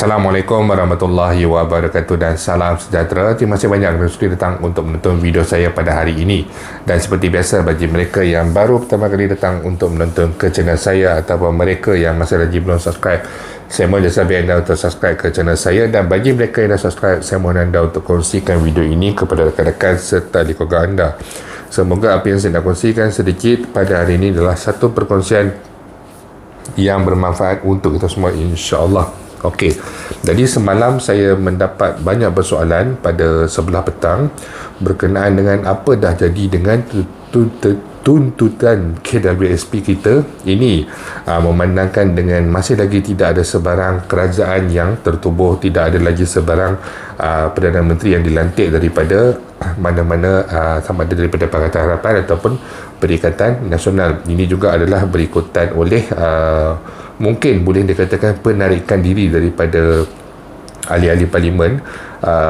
Assalamualaikum warahmatullahi wabarakatuh dan salam sejahtera. Terima kasih banyak kerana sudi datang untuk menonton video saya pada hari ini. Dan seperti biasa, bagi mereka yang baru pertama kali datang untuk menonton ke channel saya ataupun mereka yang masih lagi belum subscribe, saya mohon jasa biar anda untuk subscribe ke channel saya. Dan bagi mereka yang dah subscribe, saya mohon anda untuk kongsikan video ini kepada rakan-rakan serta di keluarga anda. Semoga apa yang saya nak kongsikan sedikit pada hari ini adalah satu perkongsian yang bermanfaat untuk kita semua, insya-Allah. Okey, jadi semalam saya mendapat banyak persoalan pada sebelah petang berkenaan dengan apa dah jadi dengan tuntutan KWSP kita ini, memandangkan dengan masih lagi tidak ada sebarang kerajaan yang tertubuh, tidak ada lagi sebarang Perdana Menteri yang dilantik daripada mana-mana, sama ada daripada Pakatan Harapan ataupun Perikatan Nasional. Ini juga adalah berikutan oleh mungkin boleh dikatakan penarikan diri daripada ahli-ahli parlimen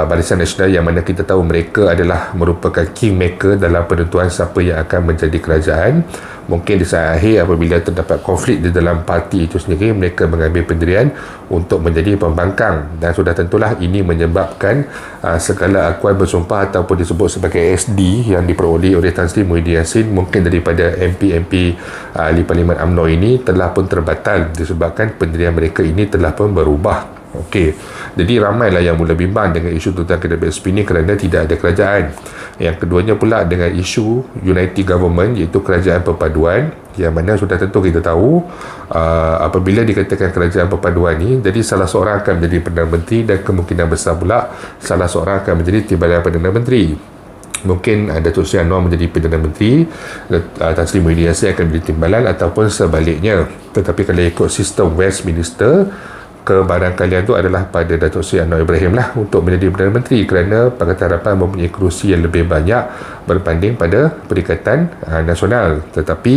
Barisan Nasional, yang mana kita tahu mereka adalah merupakan kingmaker dalam penentuan siapa yang akan menjadi kerajaan. Mungkin di saat akhir apabila terdapat konflik di dalam parti itu sendiri, mereka mengambil pendirian untuk menjadi pembangkang, dan sudah tentulah ini menyebabkan segala akuan bersumpah ataupun disebut sebagai SD yang diperoleh oleh Tan Sri Muhyiddin Yassin, mungkin daripada MP-MP ahli parlimen UMNO ini telah pun terbatal disebabkan pendirian mereka ini telah pun berubah. Okey, jadi ramailah yang mula bimbang dengan isu tuntutan KWSP ini kerana tidak ada kerajaan. Yang keduanya pula dengan isu Unity Government, iaitu kerajaan perpaduan, yang mana sudah tentu kita tahu apabila dikatakan kerajaan perpaduan ini, jadi salah seorang akan menjadi Perdana Menteri dan kemungkinan besar pula salah seorang akan menjadi Timbalan Perdana Menteri. Mungkin Datuk Seri Anwar menjadi Perdana Menteri, Tan Sri Muhyiddin Yassin akan menjadi Timbalan ataupun sebaliknya. Tetapi kalau ikut sistem Westminster, kebarangkalian itu adalah pada Datuk Seri Anwar Ibrahim lah untuk menjadi Perdana Menteri, kerana Pakatan Harapan mempunyai kerusi yang lebih banyak berbanding pada Perikatan Nasional. Tetapi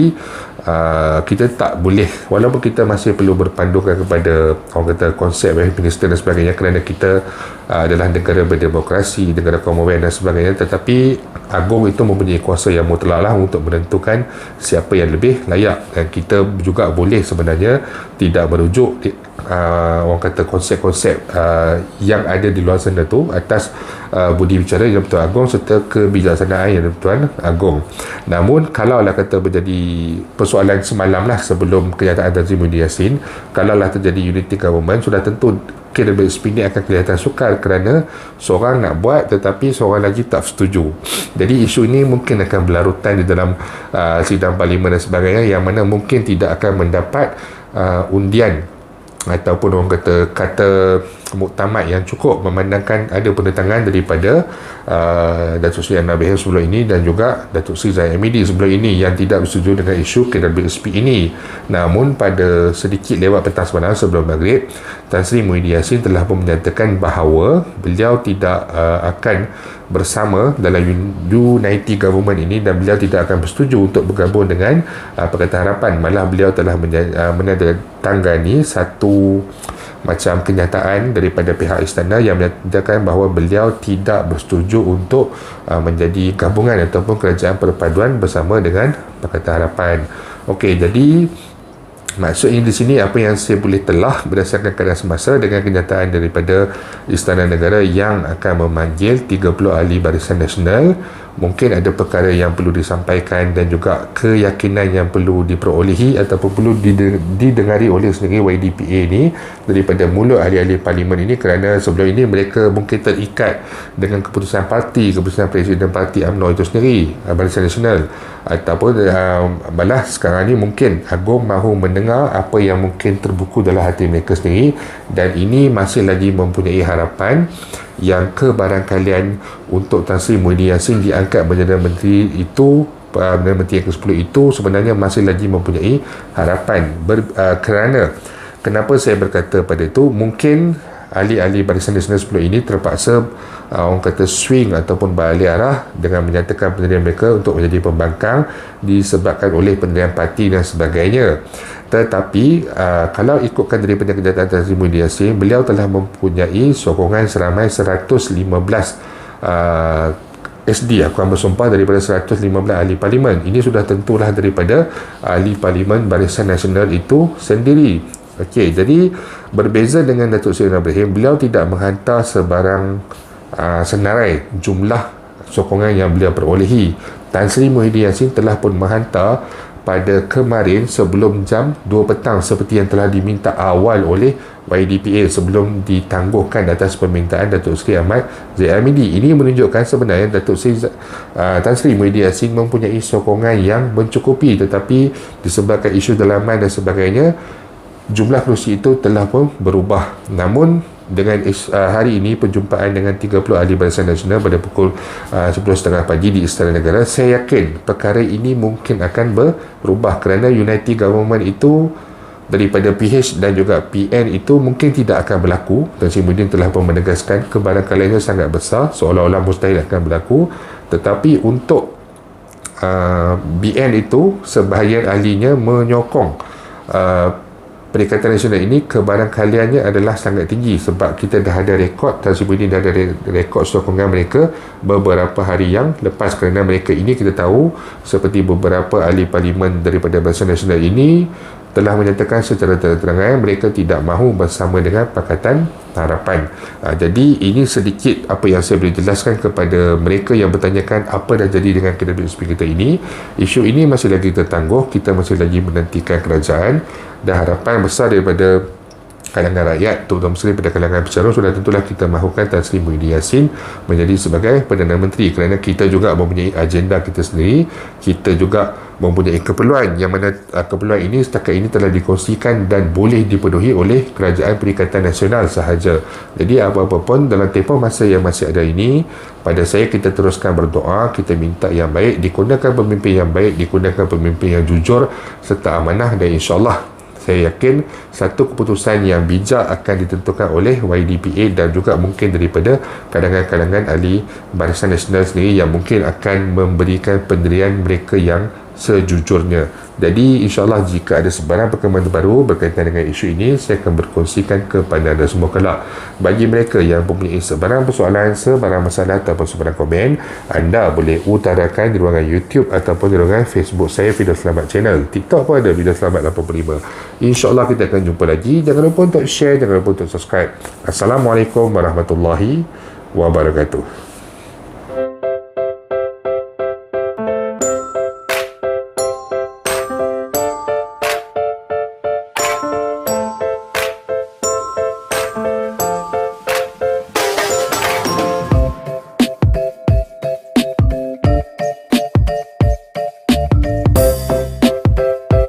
kita tak boleh, walaupun kita masih perlu berpandukan kepada orang kata konsep Westminster dan sebagainya, kerana kita adalah negara berdemokrasi, negara Commonwealth dan sebagainya, tetapi Agung itu mempunyai kuasa yang mutlak lah untuk menentukan siapa yang lebih layak. Dan kita juga boleh sebenarnya tidak merujuk orang kata konsep-konsep yang ada di luar sana tu atas budi bicara Yang Pertuan Agong serta kebijaksanaan Yang Pertuan Agong. Namun kalaulah kata berjadi persoalan semalam lah sebelum kenyataan Tan Sri Muhyiddin Yassin, kalaulah terjadi unity government, sudah tentu KWSP ini akan kelihatan sukar kerana seorang nak buat tetapi seorang lagi tak setuju. Jadi isu ini mungkin akan berlarutan di dalam sidang parlimen dan sebagainya, yang mana mungkin tidak akan mendapat undian ataupun orang kata muktamad yang cukup, memandangkan ada penentangan daripada Datuk Seri Anwar Ibrahim sebelum ini dan juga Datuk Seri Zahid Hamidi sebelum ini yang tidak bersetuju dengan isu KWSP ini. Namun pada sedikit lewat petang semalam sebelum maghrib, Tan Sri Muhyiddin Yassin telah pun menyatakan bahawa beliau tidak akan bersama dalam Unity Government ini, dan beliau tidak akan bersetuju untuk bergabung dengan Pakatan Harapan. Malah beliau telah menandatangani satu macam kenyataan daripada pihak istana yang menyatakan bahawa beliau tidak bersetuju untuk menjadi gabungan ataupun kerajaan perpaduan bersama dengan Pakatan Harapan. Okey, jadi maksudnya di sini apa yang saya boleh telah berdasarkan keadaan semasa dengan kenyataan daripada Istana Negara yang akan memanggil 30 ahli Barisan Nasional, mungkin ada perkara yang perlu disampaikan dan juga keyakinan yang perlu diperolehi ataupun perlu didengari oleh sendiri YDPA ni daripada mulut ahli-ahli parlimen ini, kerana sebelum ini mereka mungkin terikat dengan keputusan parti, keputusan Presiden Parti UMNO itu sendiri, Barisan Nasional, ataupun malah sekarang ni mungkin Agong mahu mendengar apa yang mungkin terbuku dalam hati mereka sendiri, dan ini masih lagi mempunyai harapan yang kebarangkalian untuk Tan Sri Muhyiddin Yassin diangkat menjadi menteri itu, Perdana Menteri yang ke-10 itu sebenarnya masih lagi mempunyai harapan. Kerana kenapa saya berkata pada itu, mungkin ahli-ahli Barisan Nasional sebelum ini terpaksa orang kata swing ataupun balik arah dengan menyatakan pendirian mereka untuk menjadi pembangkang disebabkan oleh pendirian parti dan sebagainya. Tetapi kalau ikutkan daripada kenyataan Tan Sri Muhyiddin Yassin, beliau telah mempunyai sokongan seramai 115 SD, aku akan bersumpah, daripada 115 ahli parlimen. Ini sudah tentulah daripada ahli parlimen Barisan Nasional itu sendiri. Okey, jadi berbeza dengan Datuk Seri Ibrahim, beliau tidak menghantar sebarang senarai jumlah sokongan yang beliau perolehi. Tan Sri Muhyiddin Yassin telah pun menghantar pada kemarin sebelum jam 2 petang seperti yang telah diminta awal oleh YDPA sebelum ditangguhkan atas permintaan Datuk Seri Ahmad Zahid Hamidi. Ini menunjukkan sebenarnya Datuk Seri Tan Sri Muhyiddin Yassin mempunyai sokongan yang mencukupi, tetapi disebabkan isu dalaman dan sebagainya, jumlah kerusi itu telah pun berubah. Namun dengan hari ini perjumpaan dengan 30 ahli Barisan Nasional pada pukul 10.30 pagi di Istana Negara, saya yakin perkara ini mungkin akan berubah kerana unity government itu daripada PH dan juga PN itu mungkin tidak akan berlaku. Tan Sri Muhyiddin telah pun menegaskan kebarangkaliannya sangat besar, seolah-olah mustahil akan berlaku. Tetapi untuk BN itu sebahagian ahlinya menyokong Perikatan Nasional ini kebarangkaliannya adalah sangat tinggi sebab kita dah ada rekod, Tan Sri Muhyiddin dah ada rekod sokongan mereka beberapa hari yang lepas, kerana mereka ini kita tahu seperti beberapa ahli parlimen daripada Barisan Nasional ini telah menyatakan secara terang-terangan mereka tidak mahu bersama dengan Pakatan Harapan. Jadi ini sedikit apa yang saya boleh jelaskan kepada mereka yang bertanyakan apa dah jadi dengan KWSP kita ini. Isu ini masih lagi tertangguh, kita masih lagi menantikan kerajaan, dan harapan besar daripada kalangan rakyat, terutama sekali pada kalangan pecarum, sudah tentulah kita mahukan Tan Sri Muhyiddin Yassin menjadi sebagai Perdana Menteri, kerana kita juga mempunyai agenda kita sendiri, kita juga mempunyai keperluan yang mana keperluan ini setakat ini telah dikongsikan dan boleh dipenuhi oleh Kerajaan Perikatan Nasional sahaja. Jadi apa-apa pun dalam tempoh masa yang masih ada ini, pada saya kita teruskan berdoa, kita minta yang baik, dikurniakan pemimpin yang baik, dikurniakan pemimpin yang jujur serta amanah, dan insyaAllah saya yakin satu keputusan yang bijak akan ditentukan oleh YDPA dan juga mungkin daripada kalangan-kalangan ahli Barisan Nasional sendiri yang mungkin akan memberikan pendirian mereka yang sejujurnya. Jadi insyaAllah jika ada sebarang perkembangan baru berkaitan dengan isu ini, saya akan berkongsikan kepada anda semua kelak. Bagi mereka yang mempunyai sebarang persoalan, sebarang masalah ataupun sebarang komen, anda boleh utarakan di ruangan YouTube ataupun di ruangan Facebook saya, Video Selamat Channel. TikTok pun ada Video Selamat 85. InsyaAllah kita akan jumpa lagi. Jangan lupa untuk share, jangan lupa untuk subscribe. Assalamualaikum warahmatullahi wabarakatuh.